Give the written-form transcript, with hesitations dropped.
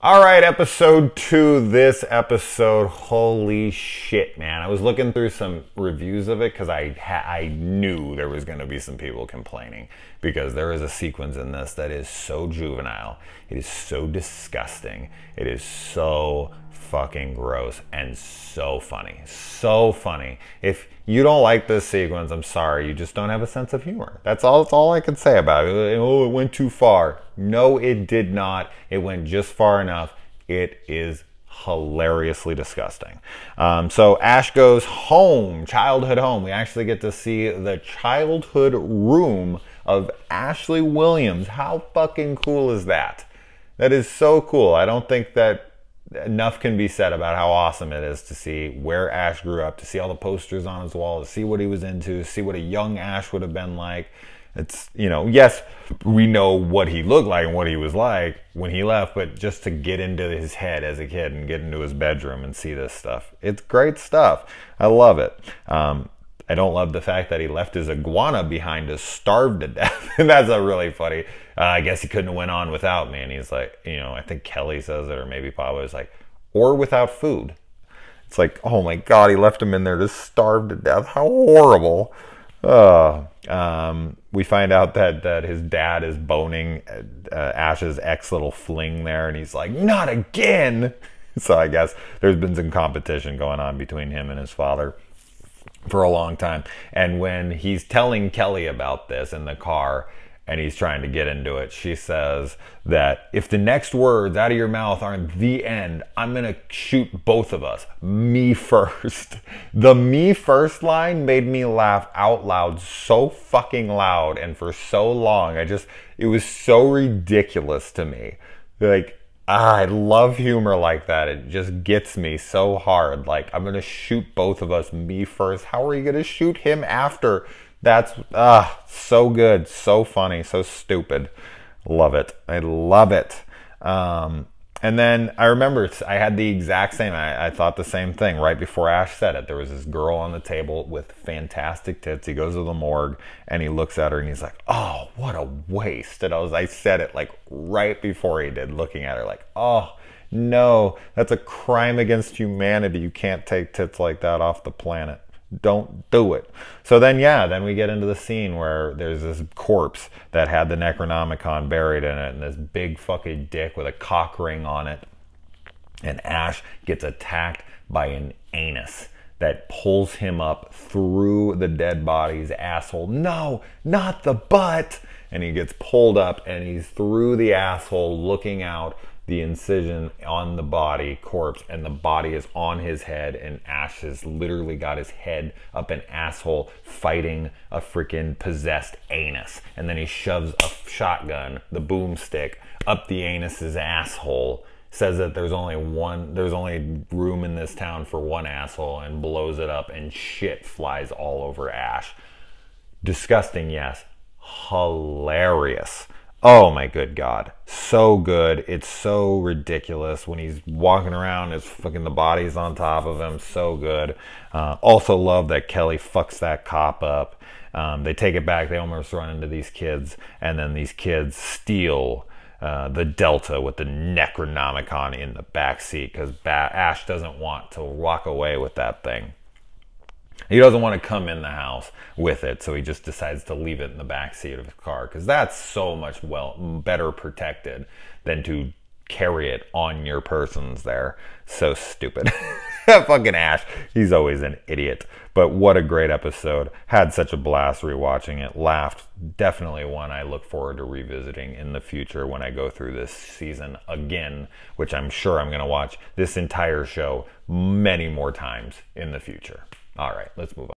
All right, episode 2. This episode, holy shit, man. I was looking through some reviews of it because I knew there was going to be some people complaining because there is a sequence in this that is so juvenile. It is so disgusting. It is so fucking gross and so funny. So funny. If you don't like this sequence, I'm sorry. You just don't have a sense of humor. That's all I can say about it. Oh, it went too far. No, it did not. It went just far enough. It is hilariously disgusting. So Ash goes home, childhood home. We actually get to see the childhood room of Ashley Williams. How fucking cool is that? That is so cool. I don't think that enough can be said about how awesome it is to see where Ash grew up, to see all the posters on his wall, to see what he was into, see what a young Ash would have been like. It's, yes, we know what he looked like and what he was like when he left, but just to get into his head as a kid and get into his bedroom and see this stuff. It's great stuff. I love it. I don't love the fact that he left his iguana behind to starve to death. And that's a really funny. I guess he couldn't have went on without me. And he's like, I think Kelly says it, or maybe Pablo is like, or without food. It's like, oh my God, he left him in there to starve to death. How horrible. We find out that his dad is boning Ash's ex little fling there. And he's like, not again. So I guess there's been some competition going on between him and his father for a long time. And when he's telling Kelly about this in the car and he's trying to get into it, she says that if the next words out of your mouth aren't the end, I'm gonna shoot both of us. Me first. The me first line made me laugh out loud so fucking loud and for so long. It was so ridiculous to me. Like, I love humor like that. It just gets me so hard. Like, I'm going to shoot both of us, me first. How are you going to shoot him after? That's, so good. So funny. So stupid. Love it. I love it. And then I remember I had the exact same, I thought the same thing right before Ash said it. There was this girl on the table with fantastic tits. He goes to the morgue and he looks at her and he's like, oh, what a waste. And I said it like right before he did, looking at her like, oh, no, that's a crime against humanity. You can't take tits like that off the planet. Don't do it. So then we get into the scene where there's this corpse that had the Necronomicon buried in it and this big fucking dick with a cock ring on it. And Ash gets attacked by an anus that pulls him up through the dead body's asshole. No, not the butt. And he gets pulled up and he's through the asshole looking out the incision on the body corpse, and the body is on his head, and Ash has literally got his head up an asshole fighting a freaking possessed anus. And then he shoves a shotgun, the boomstick, up the anus's asshole, says that there's only room in this town for one asshole, and blows it up, and shit flies all over Ash. Disgusting, yes. Hilarious. Oh my good God. So good. It's so ridiculous when he's walking around, the body's on top of him. So good. Also love that Kelly fucks that cop up. They take it back. They almost run into these kids, and then these kids steal the Delta with the Necronomicon in the back seat because Ash doesn't want to walk away with that thing. He doesn't want to come in the house with it, so he just decides to leave it in the back seat of his car because that's so much better protected than to carry it on your persons there. So stupid. Fucking Ash. He's always an idiot. But what a great episode. Had such a blast rewatching it. Laughed. Definitely one I look forward to revisiting in the future when I go through this season again, which I'm sure I'm going to watch this entire show many more times in the future. All right, let's move on.